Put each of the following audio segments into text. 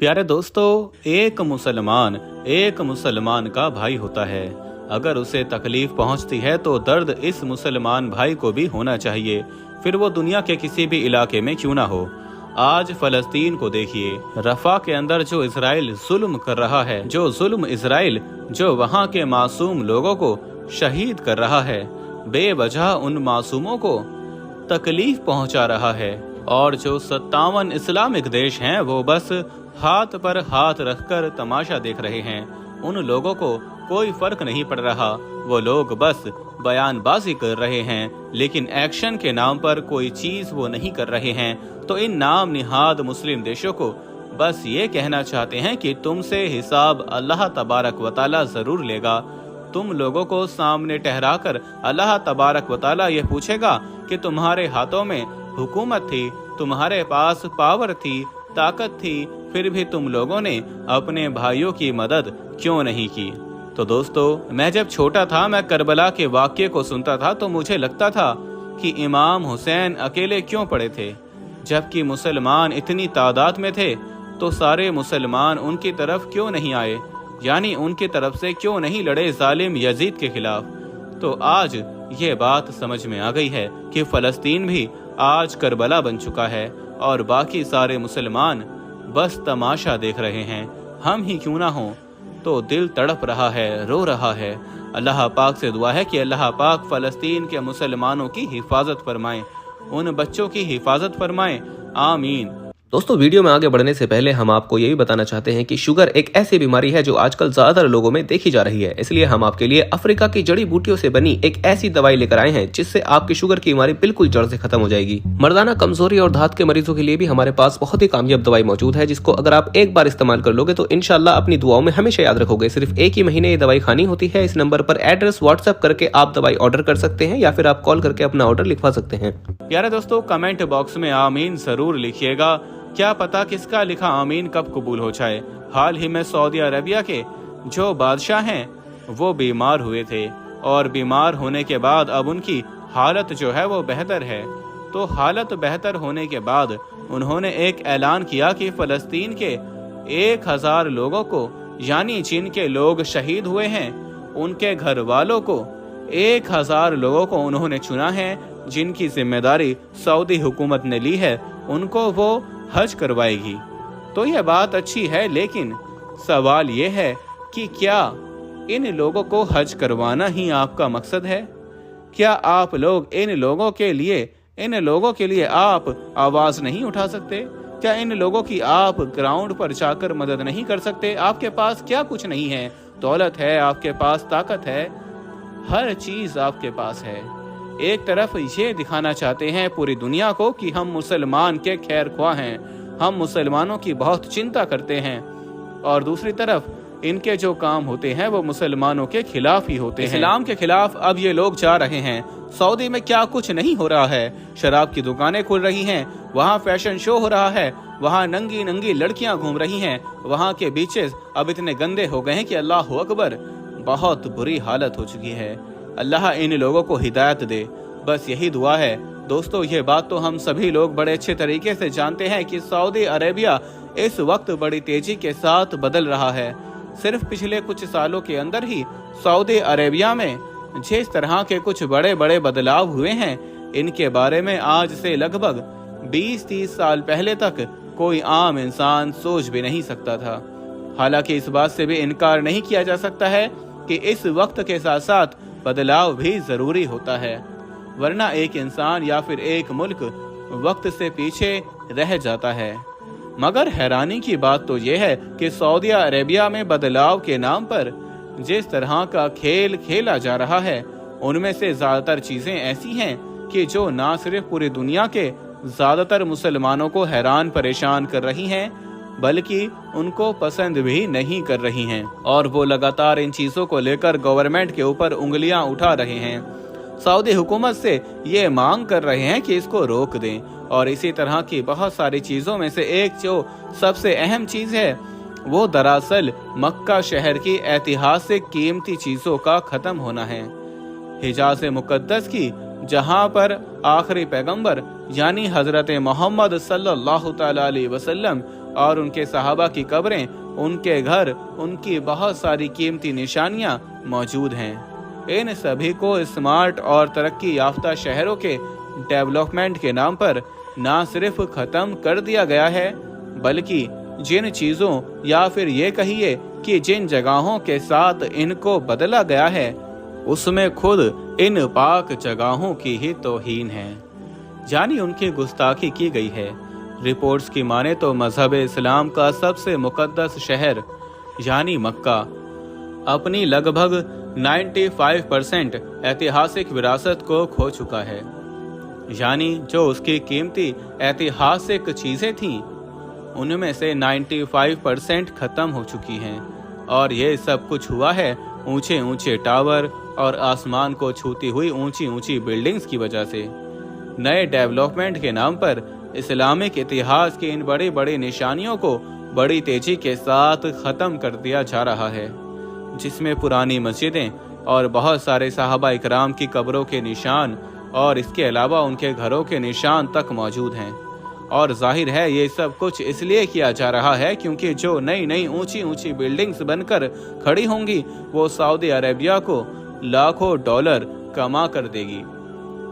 प्यारे दोस्तों, एक मुसलमान का भाई होता है। अगर उसे तकलीफ पहुंचती है तो दर्द इस मुसलमान भाई को भी होना चाहिए, फिर वो दुनिया के किसी भी इलाके में क्यों ना हो। आज फलस्तीन को देखिए, रफा के अंदर जो इजराइल जुल्म कर रहा है, जो वहाँ के मासूम लोगों को शहीद कर रहा है, बेवजह उन मासूमों को तकलीफ पहुंचा रहा है। और जो 57 इस्लामिक देश हैं वो बस हाथ पर हाथ रखकर तमाशा देख रहे हैं। उन लोगों को कोई फर्क नहीं पड़ रहा, वो लोग बस बयानबाजी कर रहे हैं, लेकिन एक्शन के नाम पर कोई चीज वो नहीं कर रहे हैं। तो इन नाम निहाद मुस्लिम देशों को बस ये कहना चाहते हैं कि तुमसे हिसाब अल्लाह तबारक व तआला जरूर लेगा। तुम लोगों को सामने ठहराकर अल्लाह तबारक व तआला ये पूछेगा कि तुम्हारे हाथों में हुकूमत थी, तुम्हारे पास पावर थी, ताकत थी, फिर भी तुम लोगों ने अपने भाइयों की मदद क्यों नहीं की। तो दोस्तों, मैं जब छोटा था, मैं करबला के वाक़ये को सुनता था तो मुझे लगता था कि इमाम हुसैन अकेले क्यों पड़े थे, जबकि मुसलमान इतनी तादाद में थे, तो सारे मुसलमान उनकी तरफ क्यों नहीं आए, यानी उनकी तरफ से क्यों नहीं लड़े जालिम यजीद के खिलाफ। तो आज ये बात समझ में आ गई है कि फलस्तीन भी आज करबला बन चुका है और बाकी सारे मुसलमान बस तमाशा देख रहे हैं। हम ही क्यों ना हों, तो दिल तड़प रहा है, रो रहा है। अल्लाह पाक से दुआ है कि अल्लाह पाक फलस्तीन के मुसलमानों की हिफाजत फरमाए, उन बच्चों की हिफाजत फरमाए, आमीन। दोस्तों, वीडियो में आगे बढ़ने से पहले हम आपको यही बताना चाहते हैं कि शुगर एक ऐसी बीमारी है जो आजकल ज्यादातर लोगों में देखी जा रही है। इसलिए हम आपके लिए अफ्रीका की जड़ी बूटियों से बनी एक ऐसी दवाई लेकर आए हैं जिससे आपकी शुगर की बीमारी बिल्कुल जड़ से खत्म हो जाएगी। मर्दाना कमजोरी और धात के मरीजों के लिए भी हमारे पास बहुत ही कामयाब दवाई मौजूद है, जिसको अगर आप एक बार इस्तेमाल कर लोगे तो इंशाल्लाह अपनी दुआओं में हमेशा याद रखोगे। सिर्फ एक ही महीने ये दवाई खानी होती है। इस नंबर पर एड्रेस व्हाट्सएप करके आप दवाई ऑर्डर कर सकते हैं या फिर आप कॉल करके अपना ऑर्डर लिखवा सकते हैं। प्यारे दोस्तों, कमेंट बॉक्स में आमीन जरूर लिखिएगा। क्या पता किसका लिखा आमीन कब कबूल हो जाए। हाल ही में सऊदी अरेबिया के जो बादशाह हैं वो बीमार हुए थे और बीमार होने के बाद अब उनकी हालत जो है वो बेहतर है। तो हालत बेहतर होने के बाद उन्होंने एक ऐलान किया कि फलस्तीन के 1000 लोगों को, यानी जिनके लोग शहीद हुए हैं उनके घर वालों को, 1000 लोगों को उन्होंने चुना है जिनकी जिम्मेदारी सऊदी हुकूमत ने ली है, उनको वो हज करवाएगी। तो यह बात अच्छी है, लेकिन सवाल यह है कि क्या इन लोगों को हज करवाना ही आपका मकसद है? क्या आप लोग इन लोगों के लिए आप आवाज नहीं उठा सकते? क्या इन लोगों की आप ग्राउंड पर जाकर मदद नहीं कर सकते? आपके पास क्या कुछ नहीं है? दौलत है, आपके पास ताकत है, हर चीज आपके पास है। एक तरफ ये दिखाना चाहते हैं पूरी दुनिया को कि हम मुसलमान के खैर ख्वाह हैं, हम मुसलमानों की बहुत चिंता करते हैं, और दूसरी तरफ इनके जो काम होते हैं वो मुसलमानों के खिलाफ ही होते हैं। इस्लाम के खिलाफ अब ये लोग जा रहे हैं। सऊदी में क्या कुछ नहीं हो रहा है। शराब की दुकानें खुल रही हैं, वहाँ फैशन शो हो रहा है, वहाँ नंगी नंगी लड़कियां घूम रही हैं, वहाँ के बीचेस अब इतने गंदे हो गए हैं कि अल्लाह अकबर, बहुत बुरी हालत हो चुकी है। अल्लाह इन लोगों को हिदायत दे, बस यही दुआ है। दोस्तों, ये बात तो हम सभी लोग बड़े अच्छे तरीके से जानते हैं कि सऊदी अरेबिया इस वक्त बड़ी तेजी के साथ बदल रहा है। सिर्फ पिछले कुछ सालों के अंदर ही सऊदी अरेबिया में जिस तरह के कुछ बड़े बड़े बदलाव हुए हैं, इनके बारे में आज से लगभग 20-30 साल पहले तक कोई आम इंसान सोच भी नहीं सकता था। हालांकि इस बात से भी इनकार नहीं किया जा सकता है कि इस वक्त के साथ साथ बदलाव भी जरूरी होता है, वरना एक इंसान या फिर एक मुल्क वक्त से पीछे रह जाता है। मगर हैरानी की बात तो यह है कि सऊदी अरेबिया में बदलाव के नाम पर जिस तरह का खेल खेला जा रहा है, उनमें से ज्यादातर चीजें ऐसी हैं कि जो ना सिर्फ पूरी दुनिया के ज्यादातर मुसलमानों को हैरान परेशान कर रही हैं, बल्कि उनको पसंद भी नहीं कर रही हैं, और वो लगातार इन चीजों को लेकर गवर्नमेंट के ऊपर उंगलियां उठा रहे हैं। सऊदी हुकूमत से ये मांग कर रहे हैं कि इसको रोक दें। और इसी तरह की बहुत सारी चीजों में से एक जो सबसे अहम चीज है, वो दरअसल मक्का शहर की ऐतिहासिक कीमती चीजों का खत्म होना है। हिजाज़ मुकद्दस की, जहां पर आखिरी पैगंबर यानी हजरत मोहम्मद सल्लल्लाहु तआला अलैहि वसल्लम और उनके सहाबा की कब्रें, उनके घर, उनकी बहुत सारी कीमती निशानियां मौजूद हैं। इन सभी को स्मार्ट और तरक्की याफ्ता शहरों के डेवलपमेंट के नाम पर ना सिर्फ खत्म कर दिया गया है, बल्कि जिन चीजों या फिर ये कहिए कि जिन जगहों के साथ इनको बदला गया है, उसमें खुद इन पाक जगहों की ही तौहीन है, यानी उनकी गुस्ताखी की गई है। रिपोर्ट्स की माने तो मजहब इस्लाम का सबसे मुकद्दस शहर यानी मक्का अपनी लगभग 95% ऐतिहासिक विरासत को खो चुका है, यानी जो उसकी कीमती ऐतिहासिक चीजें थीं उनमें से 95% खत्म हो चुकी हैं। और ये सब कुछ हुआ है ऊंचे ऊंचे टावर और आसमान को छूती हुई ऊंची ऊंची बिल्डिंग्स की वजह से। नए डेवलपमेंट के नाम पर इस्लामिक इतिहास की इन बड़ी बड़ी निशानियों को बड़ी तेजी के साथ खत्म कर दिया जा रहा है, जिसमें पुरानी मस्जिदें और बहुत सारे सहाबा इकराम की कब्रों के निशान और इसके अलावा उनके घरों के निशान तक मौजूद हैं। और जाहिर है ये सब कुछ इसलिए किया जा रहा है क्योंकि जो नई नई ऊंची ऊंची बिल्डिंग्स बनकर खड़ी होंगी वो सऊदी अरेबिया को लाखों डॉलर कमा कर देगी।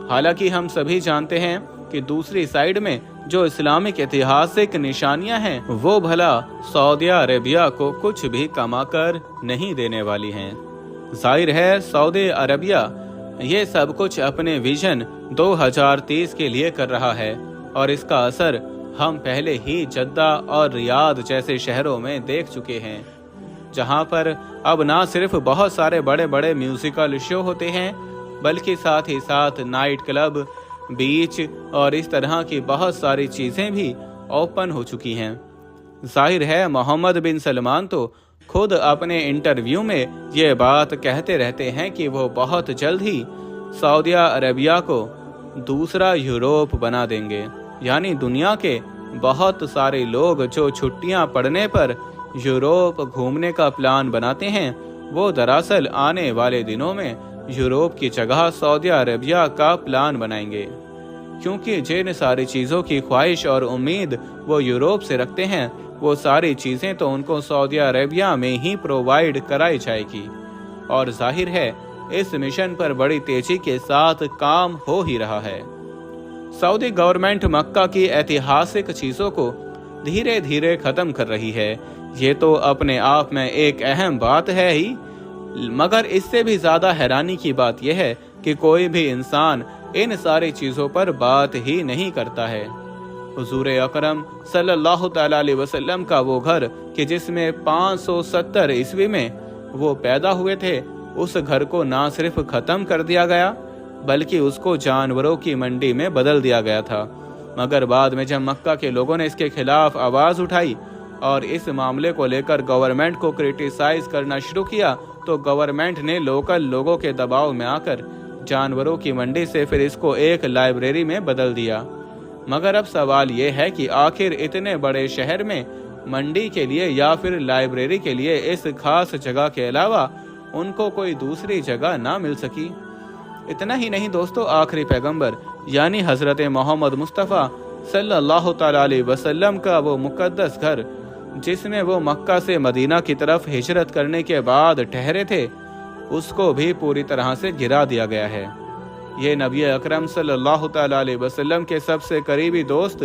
हालांकि हम सभी जानते हैं कि दूसरी साइड में जो इस्लामिक ऐतिहासिक निशानियां हैं वो भला सऊदी अरेबिया को कुछ भी कमा कर नहीं देने वाली हैं। जाहिर है सऊदी अरेबिया ये सब कुछ अपने विजन 2030 के लिए कर रहा है और इसका असर हम पहले ही जद्दा और रियाद जैसे शहरों में देख चुके हैं, जहां पर अब ना सिर्फ बहुत सारे बड़े बड़े म्यूजिकल शो होते हैं बल्कि साथ ही साथ नाइट क्लब, बीच और इस तरह की बहुत सारी चीजें भी ओपन हो चुकी हैं। जाहिर है मोहम्मद बिन सलमान तो खुद अपने इंटरव्यू में ये बात कहते रहते हैं कि वो बहुत जल्द ही सऊदी अरेबिया को दूसरा यूरोप बना देंगे, यानी दुनिया के बहुत सारे लोग जो छुट्टियां पड़ने पर यूरोप घूमने का प्लान बनाते हैं वो दरअसल आने वाले दिनों में यूरोप की जगह सऊदी अरेबिया का प्लान बनाएंगे, क्योंकि जिन सारी चीज़ों की ख्वाहिश और उम्मीद वो यूरोप से रखते हैं वो सारी चीज़ें तो उनको सऊदी अरेबिया में ही प्रोवाइड कराई जाएगी। और जाहिर है इस मिशन पर बड़ी तेजी के साथ काम हो ही रहा है। सऊदी गवर्नमेंट मक्का की ऐतिहासिक चीज़ों को धीरे धीरे खत्म कर रही है, ये तो अपने आप में एक अहम बात है ही, मगर इससे भी ज़्यादा हैरानी की बात यह है कि कोई भी इंसान इन सारी चीज़ों पर बात ही नहीं करता है। हुजूर अकरम सल्लल्लाहु तआला अलैहि वसल्लम का वो घर कि जिसमें 570 ईस्वी में वो पैदा हुए थे, उस घर को ना सिर्फ ख़त्म कर दिया गया बल्कि उसको जानवरों की मंडी में बदल दिया गया था। मगर बाद में जब मक्का के लोगों ने इसके खिलाफ आवाज़ उठाई और इस मामले को लेकर गवर्नमेंट को क्रिटिसाइज करना शुरू किया तो गवर्नमेंट ने लोकल लोगों के दबाव में आकर जानवरों की मंडी से फिर इसको एक लाइब्रेरी में बदल दिया। मगर अब सवाल ये है कि आखिर इतने बड़े शहर में मंडी के लिए या फिर लाइब्रेरी के लिए इस खास जगह के अलावा उनको कोई दूसरी जगह ना मिल सकी। इतना ही नहीं दोस्तों, आखिरी पैगंबर यानी हजरत मोहम्मद मुस्तफ़ा सल्लल्लाहु तआला अलैहि वसल्लम का वो मुकद्दस घर जिसमें वो मक्का से मदीना की तरफ हिजरत करने के बाद ठहरे थे, उसको भी पूरी तरह से गिरा दिया गया है। ये नबी अकरम सल्लल्लाहु तआला अलैहि वसल्लम के सबसे करीबी दोस्त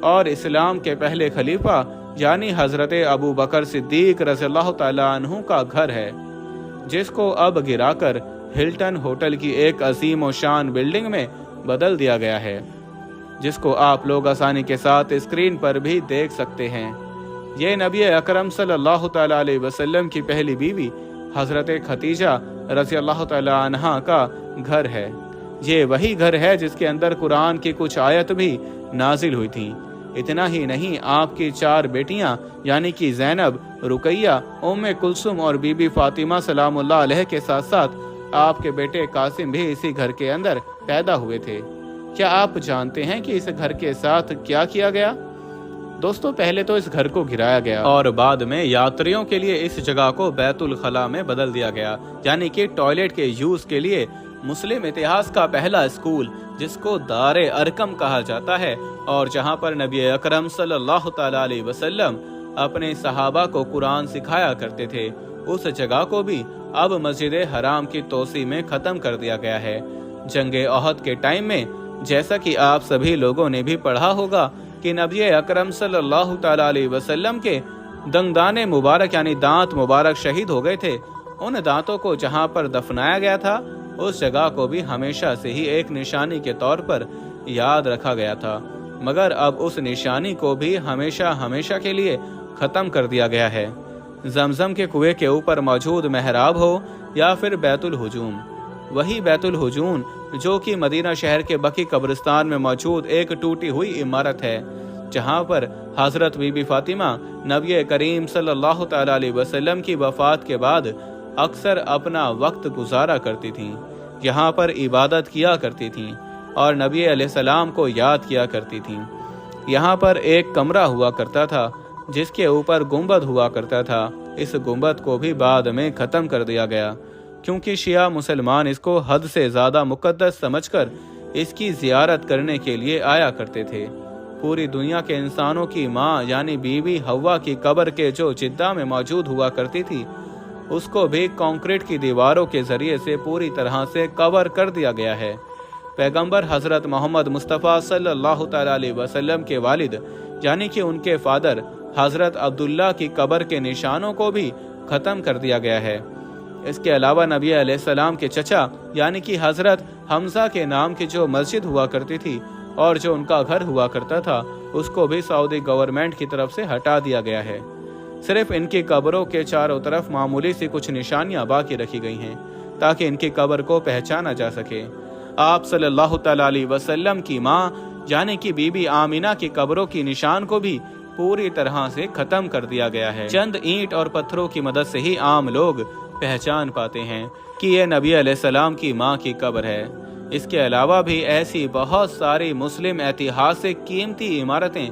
और इस्लाम के पहले खलीफा यानी हजरत अबू बकर सिद्दीक रज़ियल्लाहु तआला अन्हु का घर है, जिसको अब गिराकर हिल्टन होटल की एक अजीम और शान बिल्डिंग में बदल दिया गया है, जिसको आप लोग आसानी के साथ स्क्रीन पर भी देख सकते हैं। ये नबी अकरम सल्लल्लाहु तआला अलैहि वसल्लम की पहली बीवी हजरत खतीजा रज़ियल्लाहु तआला अन्हा का घर है। ये वही घर है जिसके अंदर कुरान की कुछ आयत भी नाजिल हुई थी। इतना ही नहीं, आपकी 4 बेटियां यानी कि ज़ैनब, रुकैया, उम्मे कुलसुम और बीबी फातिमा सलामुल्लाह अलैह के साथ साथ आपके बेटे कासिम भी इसी घर के अंदर पैदा हुए थे। क्या आप जानते हैं कि इस घर के साथ क्या किया गया? दोस्तों, पहले तो इस घर को गिराया गया और बाद में यात्रियों के लिए इस जगह को बैतुल खला में बदल दिया गया, यानी कि टॉयलेट के यूज के लिए। मुस्लिम इतिहास का पहला स्कूल जिसको दारे अरकम कहा जाता है और जहां पर नबी अकरम सल्लल्लाहु तआला अलैहि वसल्लम अपने सहाबा को कुरान सिखाया करते थे, उस जगह को भी अब मस्जिद हराम की तोसी में खत्म कर दिया गया है। जंगे ओहद के टाइम में जैसा कि आप सभी लोगों ने भी पढ़ा होगा कि नबी अकरम सल्लल्लाहु तआला अलैहि वसल्लम के दंदाने मुबारक यानी दांत मुबारक शहीद हो गए थे। उन दांतों को जहां पर दफनाया गया था उस जगह को भी हमेशा से ही एक निशानी के तौर पर याद रखा गया था, मगर अब उस निशानी को भी हमेशा हमेशा के लिए खत्म कर दिया गया है। जमजम के कुएं के ऊपर मौजूद मेहराब हो या फिर बैतुल हुजूम, वही बैतुल हुजूम जो कि मदीना शहर के बकी कब्रिस्तान में मौजूद एक टूटी हुई इमारत है, जहां पर हजरत बीबी फातिमा नबी करीम सल्लल्लाहु तआला अलैहि वसल्लम की वफात के बाद अक्सर अपना वक्त गुजारा करती थीं, यहाँ पर इबादत किया करती थीं और नबी अलैहिस्सलाम को याद किया करती थीं। यहाँ पर एक कमरा हुआ करता था जिसके ऊपर गुंबद हुआ करता था। इस गुंबद को भी बाद में ख़त्म कर दिया गया क्योंकि शिया मुसलमान इसको हद से ज़्यादा मुक़द्दस समझकर इसकी ज़ियारत करने के लिए आया करते थे। पूरी दुनिया के इंसानों की माँ यानी बीबी हव्वा की कब्र के जो जिद्दा में मौजूद हुआ करती थी उसको भी कंक्रीट की दीवारों के जरिए से पूरी तरह से कवर कर दिया गया है। पैगंबर हजरत मोहम्मद मुस्तफ़ा सल्लल्लाहु तआला अलैहि वसल्लम के वालिद यानी कि उनके फादर हजरत अब्दुल्ला की कब्र के निशानों को भी ख़त्म कर दिया गया है। इसके अलावा नबी अलैहिस्सलाम के चचा यानी कि हजरत हमजा के नाम की जो मस्जिद हुआ करती थी और जो उनका घर हुआ करता था उसको भी सऊदी गवर्नमेंट की तरफ से हटा दिया गया है। सिर्फ इनकी कब्रों के चारों तरफ मामूली सी कुछ निशानियां बाकी रखी गई हैं ताकि इनकी कब्र को पहचाना जा सके। आप सल्लल्लाहु तआला अलैहि वसल्लम की माँ यानी कि बीबी आमिना की कब्रों की निशान को भी पूरी तरह से खत्म कर दिया गया है। चंद ईंट और पत्थरों की मदद से ही आम लोग पहचान पाते हैं कि यह नबी अलैहिस्सलाम की माँ की कब्र है। इसके अलावा भी ऐसी बहुत सारी मुस्लिम ऐतिहासिक कीमती इमारतें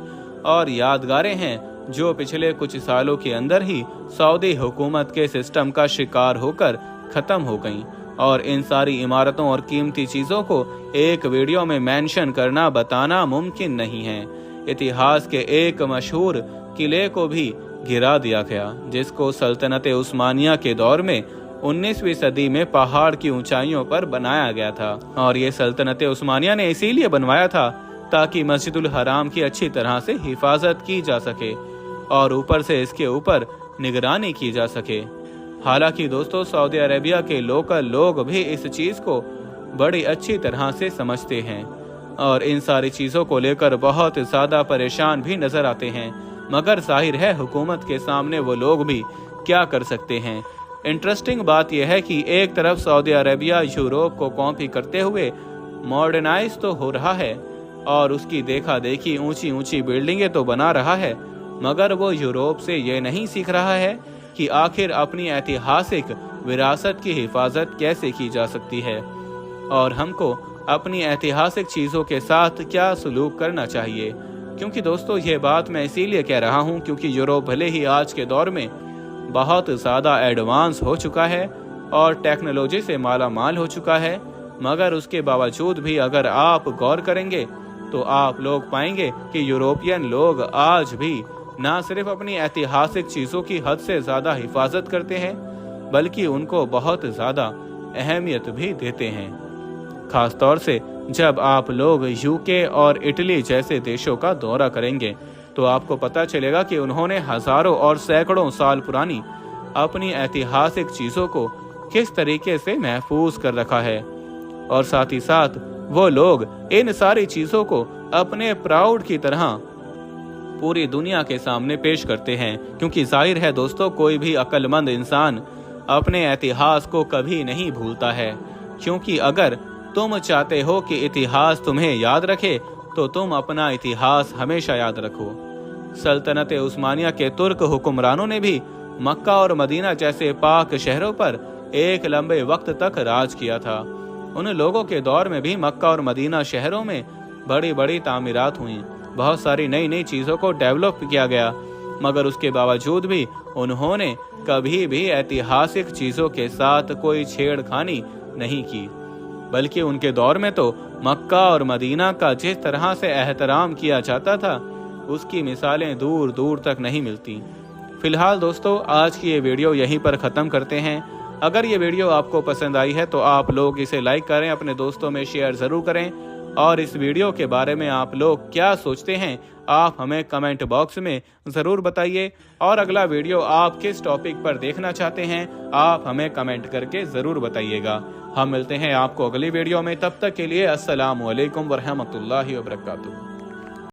और यादगारें हैं जो पिछले कुछ सालों के अंदर ही सऊदी हुकूमत के सिस्टम का शिकार होकर खत्म हो गईं और इन सारी इमारतों और कीमती चीज़ों को एक वीडियो में मेंशन करना बताना मुमकिन नहीं है। इतिहास के एक मशहूर किले को भी गिरा दिया गया जिसको सल्तनत उस्मानिया के दौर में 19वीं सदी में पहाड़ की ऊंचाइयों पर बनाया गया था और ये सल्तनत उस्मानिया ने इसीलिए बनवाया था ताकि मस्जिदुल हराम की अच्छी तरह से हिफाजत की जा सके और ऊपर से इसके ऊपर निगरानी की जा सके। हालांकि दोस्तों सऊदी अरेबिया के लोकल लोग भी इस चीज़ को बड़ी अच्छी तरह से समझते हैं और इन सारी चीज़ों को लेकर बहुत ज़्यादा परेशान भी नज़र आते हैं, मगर जाहिर है हुकूमत के सामने वो लोग भी क्या कर सकते हैं। इंटरेस्टिंग बात यह है कि एक तरफ सऊदी अरेबिया यूरोप को कॉपी करते हुए मॉडर्नाइज तो हो रहा है और उसकी देखा देखी ऊंची ऊंची बिल्डिंगें तो बना रहा है, मगर वो यूरोप से ये नहीं सीख रहा है कि आखिर अपनी ऐतिहासिक विरासत की हिफाजत कैसे की जा सकती है और हमको अपनी ऐतिहासिक चीज़ों के साथ क्या सलूक करना चाहिए। क्योंकि दोस्तों ये बात मैं इसीलिए कह रहा हूँ क्योंकि यूरोप भले ही आज के दौर में बहुत ज़्यादा एडवांस हो चुका है और टेक्नोलॉजी से माला माल हो चुका है, मगर उसके बावजूद भी अगर आप गौर करेंगे तो आप लोग पाएंगे कि यूरोपियन लोग आज भी ना सिर्फ अपनी ऐतिहासिक चीज़ों की हद से ज़्यादा हिफाजत करते हैं बल्कि उनको बहुत ज़्यादा अहमियत भी देते हैं। खास तौर से जब आप लोग यूके और इटली जैसे देशों का दौरा करेंगे तो आपको पता चलेगा कि उन्होंने हजारों और सैकड़ों साल पुरानी अपनी ऐतिहासिक चीज़ों को किस तरीके से महफूज कर रखा है और साथ ही साथ वो लोग इन सारी चीज़ों को अपने प्राउड की तरह पूरी दुनिया के सामने पेश करते हैं। क्योंकि जाहिर है दोस्तों कोई भी अक्लमंद इंसान अपने इतिहास को कभी नहीं भूलता है, क्योंकि अगर तुम चाहते हो कि इतिहास तुम्हें याद रखे तो तुम अपना इतिहास हमेशा याद रखो। सल्तनत उस्मानिया के तुर्क हुक्मरानों ने भी मक्का और मदीना जैसे पाक शहरों पर एक लंबे वक्त तक राज किया था। उन लोगों के दौर में भी मक्का और मदीना शहरों में बड़ी बड़ी तामीरात हुई, बहुत सारी नई नई चीज़ों को डेवलप किया गया, मगर उसके बावजूद भी उन्होंने कभी भी ऐतिहासिक चीज़ों के साथ कोई छेड़खानी नहीं की। बल्कि उनके दौर में तो मक्का और मदीना का जिस तरह से एहतराम किया जाता था उसकी मिसालें दूर दूर तक नहीं मिलती। फिलहाल दोस्तों, आज की ये वीडियो यहीं पर ख़त्म करते हैं। अगर ये वीडियो आपको पसंद आई है तो आप लोग इसे लाइक करें, अपने दोस्तों में शेयर ज़रूर करें, और इस वीडियो के बारे में आप लोग क्या सोचते हैं आप हमें कमेंट बॉक्स में ज़रूर बताइए। और अगला वीडियो आप किस टॉपिक पर देखना चाहते हैं आप हमें कमेंट करके ज़रूर बताइएगा। हम मिलते हैं आपको अगली वीडियो में, तब तक के लिए अस्सलामु अलैकुम वरहमतुल्लाहि वबरकातुहू।